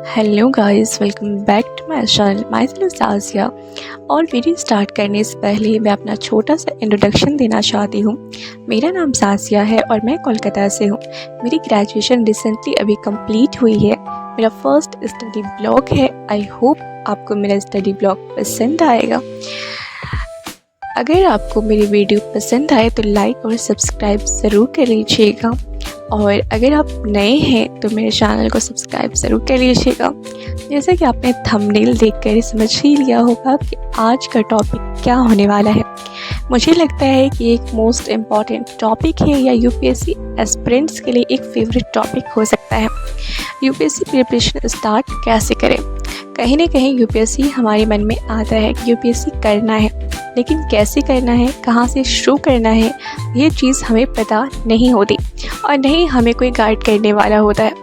Hello guys, welcome back to my channel. Myself Sajia. और video start करने से पहले मैं अपना छोटा सा इंट्रोडक्शन देना चाहती हूँ। मेरा नाम साजिया है और मैं कोलकाता से हूँ। मेरी ग्रेजुएशन रिसेंटली अभी कंप्लीट हुई है। मेरा फर्स्ट स्टडी ब्लॉग है। आई होप आपको मेरा स्टडी ब्लॉग पसंद आएगा। अगर आपको मेरी वीडियो पसंद आए तो लाइक और सब्सक्राइब ज़रूर कर लीजिएगा, और अगर आप नए हैं तो मेरे चैनल को सब्सक्राइब ज़रूर कर लीजिएगा। जैसा कि आपने थंबनेल देखकर समझ ही लिया होगा कि आज का टॉपिक क्या होने वाला है। मुझे लगता है कि एक मोस्ट इम्पॉर्टेंट टॉपिक है, या यूपीएससी एस्पिरेंट्स के लिए एक फेवरेट टॉपिक हो सकता है। यूपीएससी प्रिपरेशन स्टार्ट कैसे करें। कहीं ना कहीं यूपीएससी हमारे मन में आता है कि यूपीएससी करना है, लेकिन कैसे करना है, कहाँ से शुरू करना है, ये चीज़ हमें पता नहीं होती और नहीं हमें कोई गाइड करने वाला होता है।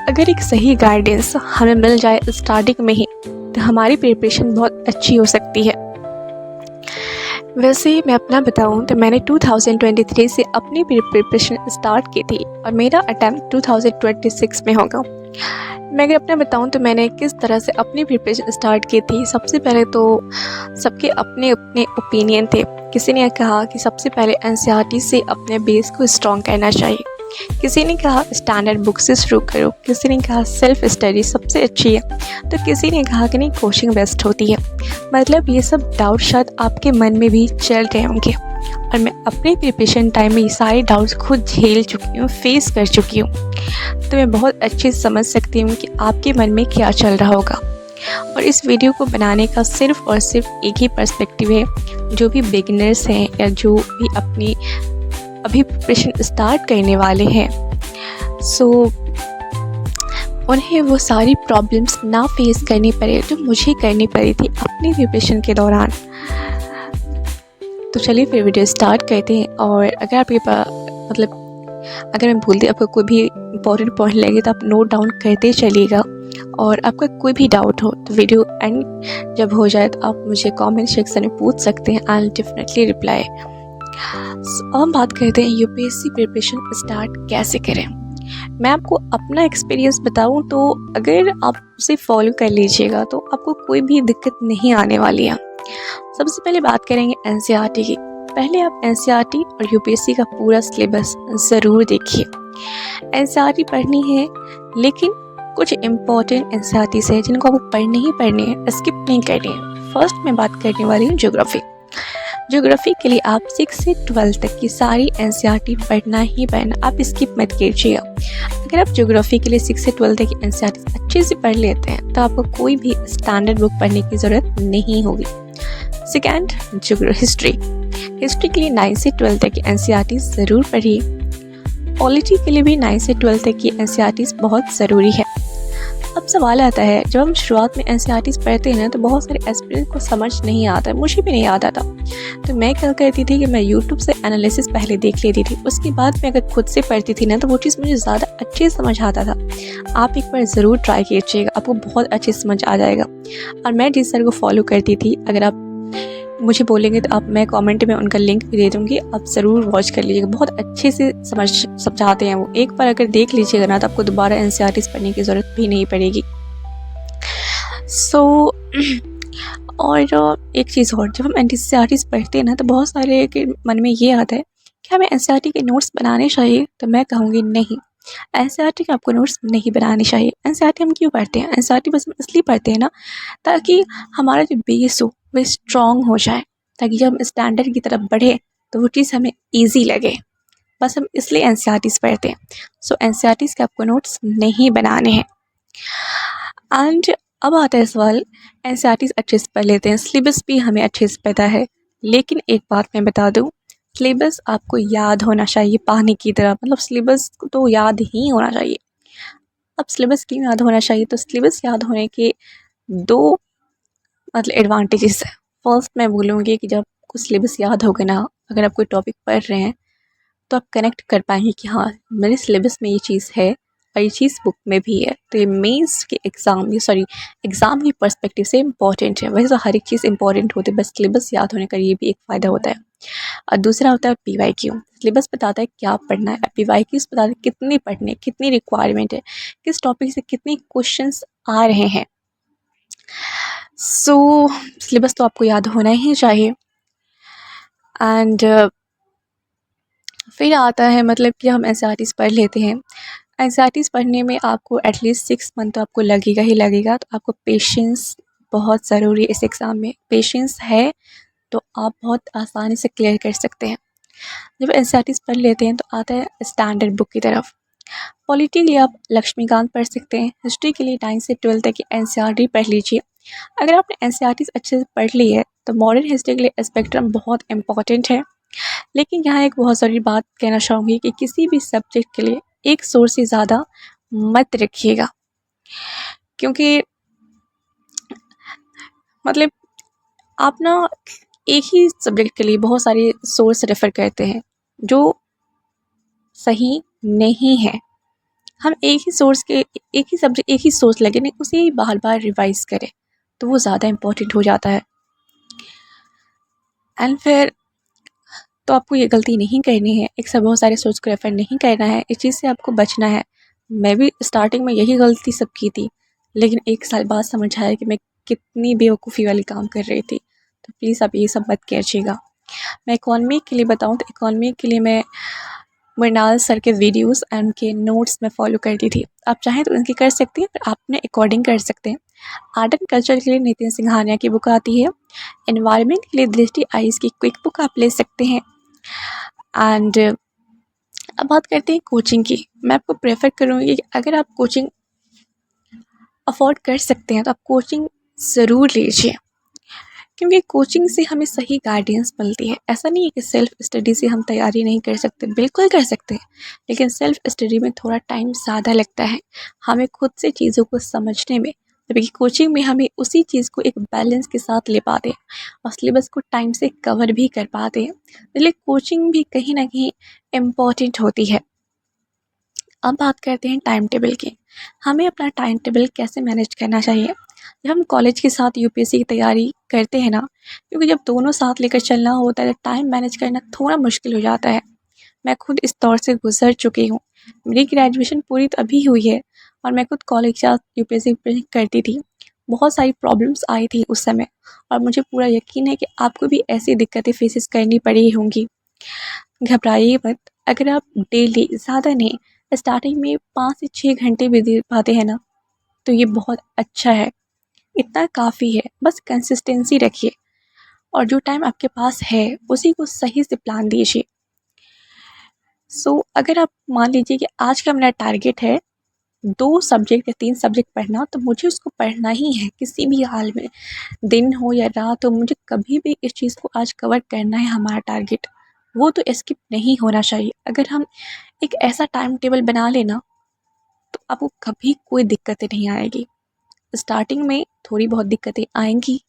अगर एक सही गाइडेंस हमें मिल जाए स्टार्टिंग में ही तो हमारी प्रिपरेशन बहुत अच्छी हो सकती है। वैसे मैं अपना बताऊं तो मैंने 2023 से अपनी प्रिपरेशन स्टार्ट की थी और मेरा अटैम्प्ट 2026 में होगा। मैं अगर अपना बताऊं तो मैंने किस तरह से अपनी प्रिपरेशन स्टार्ट की थी। सबसे पहले तो सबके अपने अपने ओपिनियन थे। किसी ने कहा कि सबसे पहले एनसीईआरटी से अपने बेस को स्ट्रॉन्ग करना चाहिए, किसी ने कहा स्टैंडर्ड बुक से शुरू करो, किसी ने कहा सेल्फ स्टडी सबसे अच्छी है, तो किसी ने कहा कि नहीं कोचिंग बेस्ट होती है। मतलब ये सब डाउट शायद आपके मन में भी चल रहे होंगे, और मैं अपने प्रिपरेशन टाइम में ये सारे डाउट्स खुद झेल चुकी हूँ, फेस कर चुकी हूँ। तो मैं बहुत अच्छे से समझ सकती हूँ कि आपके मन में क्या चल रहा होगा। और इस वीडियो को बनाने का सिर्फ और सिर्फ एक ही पर्सपेक्टिव है। जो भी बिगिनर्स हैं या जो भी अपनी अभी प्रिपरेशन स्टार्ट करने वाले हैं, सो उन्हें वो सारी प्रॉब्लम्स ना फेस करनी पड़े जो मुझे करनी पड़ी थी अपनी प्रिपरेशन के दौरान। तो चलिए फिर वीडियो स्टार्ट करते हैं। और अगर आपके पास अगर मैं बोलती आपको कोई भी इंपॉर्टेंट पॉइंट लगे तो आप नोट डाउन करते चलिएगा, और आपका कोई भी डाउट हो तो वीडियो एंड जब हो जाए तो आप मुझे कमेंट सेक्शन में पूछ सकते हैं। I will definitely reply. हम बात करते हैं यूपीएससी प्रिपरेशन स्टार्ट कैसे करें। मैं आपको अपना एक्सपीरियंस बताऊं तो अगर आप उसे फॉलो कर लीजिएगा तो आपको कोई भी दिक्कत नहीं आने वाली है। सबसे पहले बात करेंगे एनसीईआरटी की। पहले आप एनसीईआरटी और यूपीएससी का पूरा सिलेबस ज़रूर देखिए। एनसीईआरटी पढ़नी है, लेकिन कुछ इम्पॉर्टेंट एनसीईआरटी है जिनको आपको पढ़नी ही पढ़नी है, स्किप नहीं करनी है। फर्स्ट मैं बात करने वाली हूँ ज्योग्राफी। ज्योग्राफी के लिए आप 6 से 12 तक की सारी एनसीईआरटी पढ़ना ही पढ़ना, आप स्किप मत कीजिएगा। अगर आप ज्योग्राफी के लिए 6 से 12 तक की एनसीईआरटी अच्छे से पढ़ लेते हैं तो आपको कोई भी स्टैंडर्ड बुक पढ़ने की ज़रूरत नहीं होगी। सेकेंड, हिस्ट्री के लिए 9 से 12 तक की एनसीईआरटी ज़रूर पढ़िए। पॉलिटी के लिए भी 9 से 12 तक की एनसीईआरटी बहुत ज़रूरी है। अब सवाल आता है, जब हम शुरुआत में एनसीईआरटी पढ़ते हैं ना तो बहुत सारे एस्पिरेंट्स को समझ नहीं आता, मुझे भी नहीं आता था। तो मैं क्या करती थी कि मैं यूट्यूब से एनालिसिस पहले देख लेती थी, उसके बाद मैं अगर खुद से पढ़ती थी ना तो वो चीज़ मुझे ज़्यादा अच्छे से समझ आता था। आप एक बार ज़रूर ट्राई कीजिएगा, आपको बहुत अच्छे से समझ आ जाएगा। और मैं जिस सर को फॉलो करती थी, अगर आप मुझे बोलेंगे तो मैं कमेंट में उनका लिंक भी दे दूँगी, आप ज़रूर वॉच कर लीजिएगा। बहुत अच्छे से समझाते हैं वो। एक बार अगर देख लीजिएगा ना तो आपको दोबारा एनसीईआरटी पढ़ने की ज़रूरत भी नहीं पड़ेगी। और एक चीज़ और, जब हम एनसीईआरटी पढ़ते हैं ना तो बहुत सारे के मन में ये आता है कि हमें एनसीईआरटी के नोट्स बनाने चाहिए। तो मैं कहूँगी नहीं, एनसीईआरटी के आपको नोट्स नहीं बनाने चाहिए। एनसीईआरटी हम क्यों पढ़ते हैं? एनसीईआरटी बस हम इसलिए पढ़ते हैं ना ताकि हमारा जो बेस हो वो स्ट्रॉन्ग हो जाए, ताकि जब हम स्टैंडर्ड की तरफ बढ़े तो वो चीज़ हमें ईजी लगे। बस हम इसलिए एनसीईआरटी पढ़ते हैं। सो एनसीईआरटी के आपको नोट्स नहीं बनाने हैं। एंड अब आता है सवाल, एनसीईआरटी अच्छे से पढ़ लेते हैं, सिलेबस भी हमें अच्छे से पता है, लेकिन एक बात मैं बता दूं, सिलेबस आपको याद होना चाहिए पानी की तरह। मतलब सिलेबस तो याद ही होना चाहिए। अब सिलेबस क्यों याद होना चाहिए? तो सिलेबस याद होने के दो एडवांटेजेस है। फर्स्ट मैं बोलूँगी कि जब आपको सिलेबस याद होगा ना, अगर आप कोई टॉपिक पढ़ रहे हैं तो आप कनेक्ट कर पाएंगे कि हाँ मेरे सिलेबस में ये चीज़ है और ये चीज़ बुक में भी है। तो ये मेंस के एग्ज़ाम की पर्सपेक्टिव से इम्पॉर्टेंट है। वैसे तो हर एक चीज़ इंपॉर्टेंट होती है, बस सिलेबस याद होने का ये भी एक फ़ायदा होता है। और दूसरा होता है PYQ। सिलेबस बताता है क्या पढ़ना है, PYQs बताता है कितने पढ़ने, कितनी रिक्वायरमेंट है, किस टॉपिक से कितने क्वेश्चंस आ रहे हैं। सो सिलेबस तो आपको याद होना ही चाहिए। एंड फिर आता है मतलब कि हम NCERTs पढ़ लेते हैं। NCERTs पढ़ने में आपको एटलीस्ट 6 मंथ तो आपको लगेगा ही लगेगा। तो आपको पेशेंस बहुत ज़रूरी है इस एग्ज़ाम में। पेशेंस है तो आप बहुत आसानी से क्लियर कर सकते हैं। जब NCERTs पढ़ लेते हैं तो आता है स्टैंडर्ड बुक की तरफ। पॉलिटी के लिए आप लक्ष्मीकांत पढ़ सकते हैं। हिस्ट्री के लिए 9 से 12 तक की NCERT पढ़ लीजिए। अगर आपने NCERTs अच्छे से पढ़ ली है तो मॉडर्न हिस्ट्री के लिए स्पेक्ट्रम बहुत इंपॉर्टेंट है। लेकिन यहाँ एक बहुत ज़रूरी बात कहना चाहूँगी कि किसी भी सब्जेक्ट के लिए एक सोर्स से ज़्यादा मत रखिएगा, क्योंकि मतलब आप ना एक ही सब्जेक्ट के लिए बहुत सारे सोर्स रेफ़र करते हैं जो सही नहीं है। हम एक ही सब्जेक्ट एक ही सोर्स लगे नहीं, उसे ही बार-बार रिवाइज़ करें तो वो ज़्यादा इम्पोर्टेंट हो जाता है। एंड फिर तो आपको ये गलती नहीं करनी है, एक साथ बहुत सारे सोर्स को रेफ़र नहीं करना है, इस चीज़ से आपको बचना है। मैं भी स्टार्टिंग में यही गलती सब की थी, लेकिन 1 साल बाद समझ आया कि मैं कितनी बेवकूफ़ी वाली काम कर रही थी। तो प्लीज़ आप ये सब मत कीजिएगा। मैं इकोनॉमी के लिए बताऊँ तो इकोनॉमी के लिए मैं मृणाल सर के वीडियोस एंड उनके नोट्स में फॉलो करती थी। आप चाहें तो उनकी कर सकती हैं, पर आप अपने अकॉर्डिंग कर सकते हैं। आर्ट एंड कल्चर के लिए नितिन सिंघानिया की बुक आती है। एनवायरनमेंट के लिए दृष्टि आइस की क्विक बुक आप ले सकते हैं। एंड अब बात करते हैं कोचिंग की। मैं आपको प्रेफर करूँगी कि अगर आप कोचिंग अफोर्ड कर सकते हैं तो आप कोचिंग ज़रूर लीजिए, क्योंकि कोचिंग से हमें सही गाइडेंस मिलती है। ऐसा नहीं है कि सेल्फ स्टडी से हम तैयारी नहीं कर सकते, बिल्कुल कर सकते हैं, लेकिन सेल्फ स्टडी में थोड़ा टाइम ज़्यादा लगता है हमें खुद से चीज़ों को समझने में, जबकि कोचिंग में हमें उसी चीज़ को एक बैलेंस के साथ ले पाते हैं और सिलेबस को टाइम से कवर भी कर पाते हैं। इसलिए कोचिंग भी कहीं ना कहीं इम्पॉर्टेंट होती है। अब बात करते हैं टाइम टेबल की। हमें अपना टाइम टेबल कैसे मैनेज करना चाहिए जब हम कॉलेज के साथ UPSC की तैयारी करते हैं ना, क्योंकि जब दोनों साथ लेकर चलना होता है तो टाइम मैनेज करना थोड़ा मुश्किल हो जाता है। मैं खुद इस दौर से गुजर चुकी हूँ। मेरी ग्रेजुएशन पूरी तो अभी हुई है और मैं खुद कॉलेज के साथ UPSC की प्रिपरेशन करती थी। बहुत सारी प्रॉब्लम्स आई थी उस समय और मुझे पूरा यकीन है कि आपको भी ऐसी दिक्कतें फेसेस करनी पड़ी होंगी। घबराइए मत। अगर आप डेली ज़्यादा नहीं, स्टार्टिंग में 5 से 6 घंटे भी दे पाते हैं ना, तो ये बहुत अच्छा है। इतना काफ़ी है, बस कंसिस्टेंसी रखिए और जो टाइम आपके पास है उसी को सही से प्लान दीजिए। अगर आप मान लीजिए कि आज का मेरा टारगेट है 2 सब्जेक्ट या 3 सब्जेक्ट पढ़ना, तो मुझे उसको पढ़ना ही है किसी भी हाल में। दिन हो या रात हो, मुझे कभी भी इस चीज़ को आज कवर करना है, हमारा टारगेट। वो तो स्किप नहीं होना चाहिए। अगर हम एक ऐसा टाइम टेबल बना लेना तो आपको कभी कोई दिक्कतें नहीं आएगी। स्टार्टिंग में थोड़ी बहुत दिक्कतें आएंगी,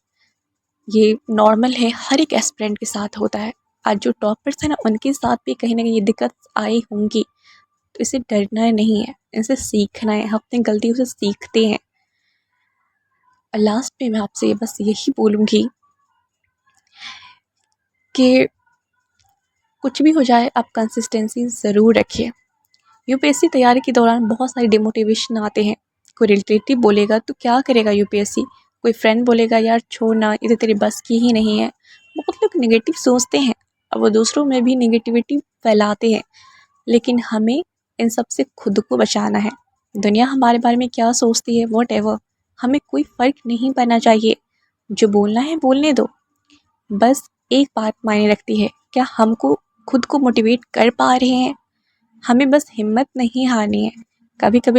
ये नॉर्मल है, हर एक एस्पिरेंट के साथ होता है। आज जो टॉपर्स हैं ना, उनके साथ भी कहीं ना कहीं ये दिक्कत आई होंगी, तो इसे डरना नहीं है, इनसे सीखना है। हम अपनी गलतियों से सीखते हैं। और लास्ट में मैं आपसे बस यही बोलूँगी कि कुछ भी हो जाए आप कंसिस्टेंसी ज़रूर रखिए। UPSC तैयारी के दौरान बहुत सारे डिमोटिवेशन आते हैं। कोई रिलेटिव बोलेगा तो क्या करेगा UPSC, कोई फ्रेंड बोलेगा यार छोड़ना, ये तो तेरे बस की ही नहीं है। बहुत लोग नेगेटिव सोचते हैं और वो दूसरों में भी नेगेटिविटी फैलाते हैं, लेकिन हमें इन सब से खुद को बचाना है। दुनिया हमारे बारे में क्या सोचती है, व्हाटएवर, हमें कोई फ़र्क नहीं पड़ना चाहिए। जो बोलना है बोलने दो। बस एक बात मायने रखती है, क्या हमको खुद को मोटिवेट कर पा रहे हैं। हमें बस हिम्मत नहीं हारनी है। कभी कभी